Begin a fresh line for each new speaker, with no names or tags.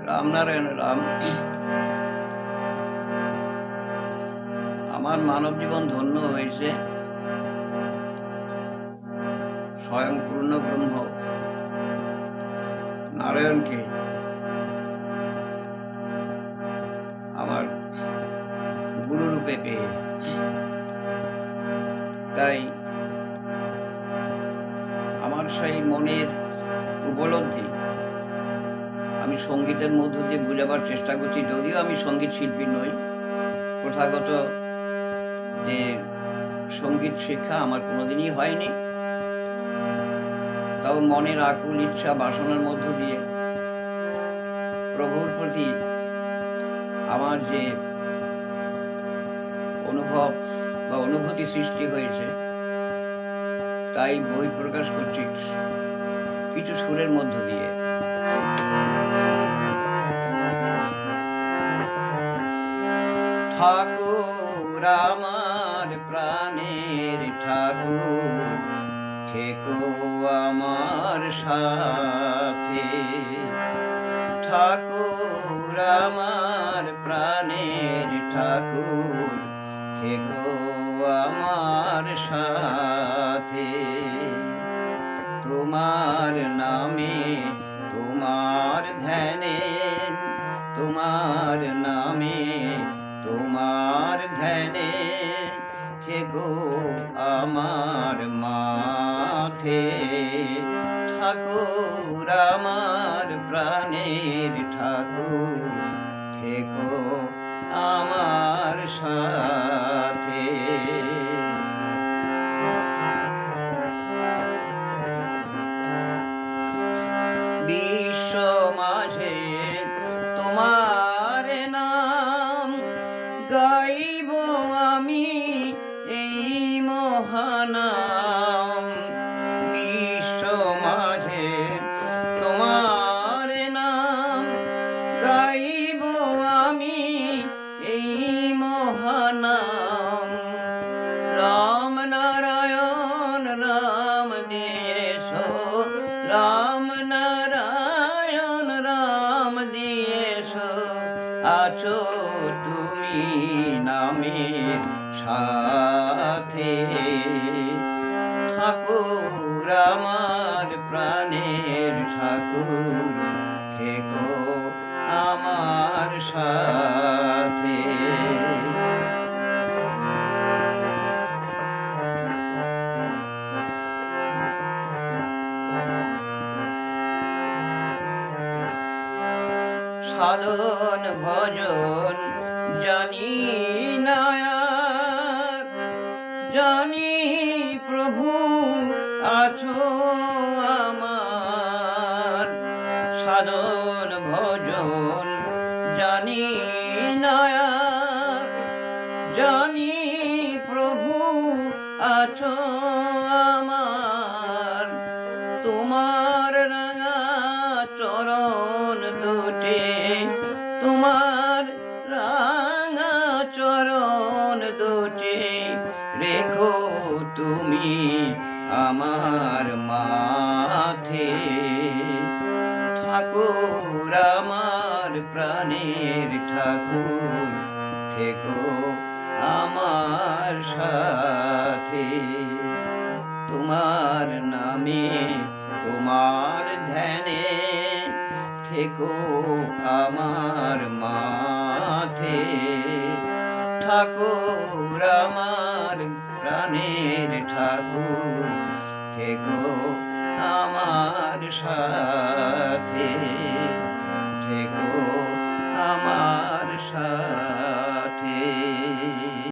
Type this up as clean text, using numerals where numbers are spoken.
রামনারায়ণ রাম। আমার মানব জীবন ধন্য হয়েছে স্বয়ং পূর্ণ ব্রহ্ম নারায়ণকে আমার গুরুরূপে পেয়ে। তাই আমার সেই মনের উপলব্ধি আমি সঙ্গীতের মধ্য দিয়ে বোঝাবার চেষ্টা করছি। যদিও আমি সঙ্গীত শিল্পী নই, প্রথাগত যে সঙ্গীত শিক্ষা আমার কোনোদিনই হয়নি, তাও মনের আকুল ইচ্ছা বাসনার মধ্য দিয়ে প্রভুর প্রতি আমার যে অনুভব বা অনুভূতি সৃষ্টি হয়েছে, তাই বই প্রকাশ করছি কিছু সুরের মধ্য দিয়ে। ঠাকুর আমার প্রাণের ঠাকুর, থেকো আমার সাথে। ঠাকুর আমার প্রাণের ঠাকুর, থেকো আমার সাথে। তোমার নামে তোমার ধ্যানে, তোমার নামে তোমার ধ্যানে, থেকো আমার মাথে। ঠাকুর আমার প্রাণের ঠাকুর, থেকো আমার সাথে। বিশ্ব মাঝে তোমার নাম গাইব আমি এই মহানাম। বিশ্ব মাঝে তোমার নাম গাইব আমি এই মহানাম। রাম নারায়ণ রাম দিয়েছো, রাম নারায়ণ রাম দিয়েছো, আছো তুমি নামের সাথে। ঠাকুর আমার প্রাণের ঠাকুর, থেকো আমার সাথে। সাধন ভজন জানি না আর, জানি প্রভু আছো আমার। সাধন ভজন জানি না আর, জানি প্রভু আছো আমার। তোমার রাঙা চরণ দুটি, তোমার রাঙা চরণ দুটি, রেখো তুমি আমার মাথে। ঠাকুর আমার প্রাণের ঠাকুর, থেকো আমার সাথে। তোমার নামে তোমার ধ্যানে, থেকো আমার মাথে। ঠাকুর আমার প্রাণের ঠাকুর, থেকো আমার সাথে।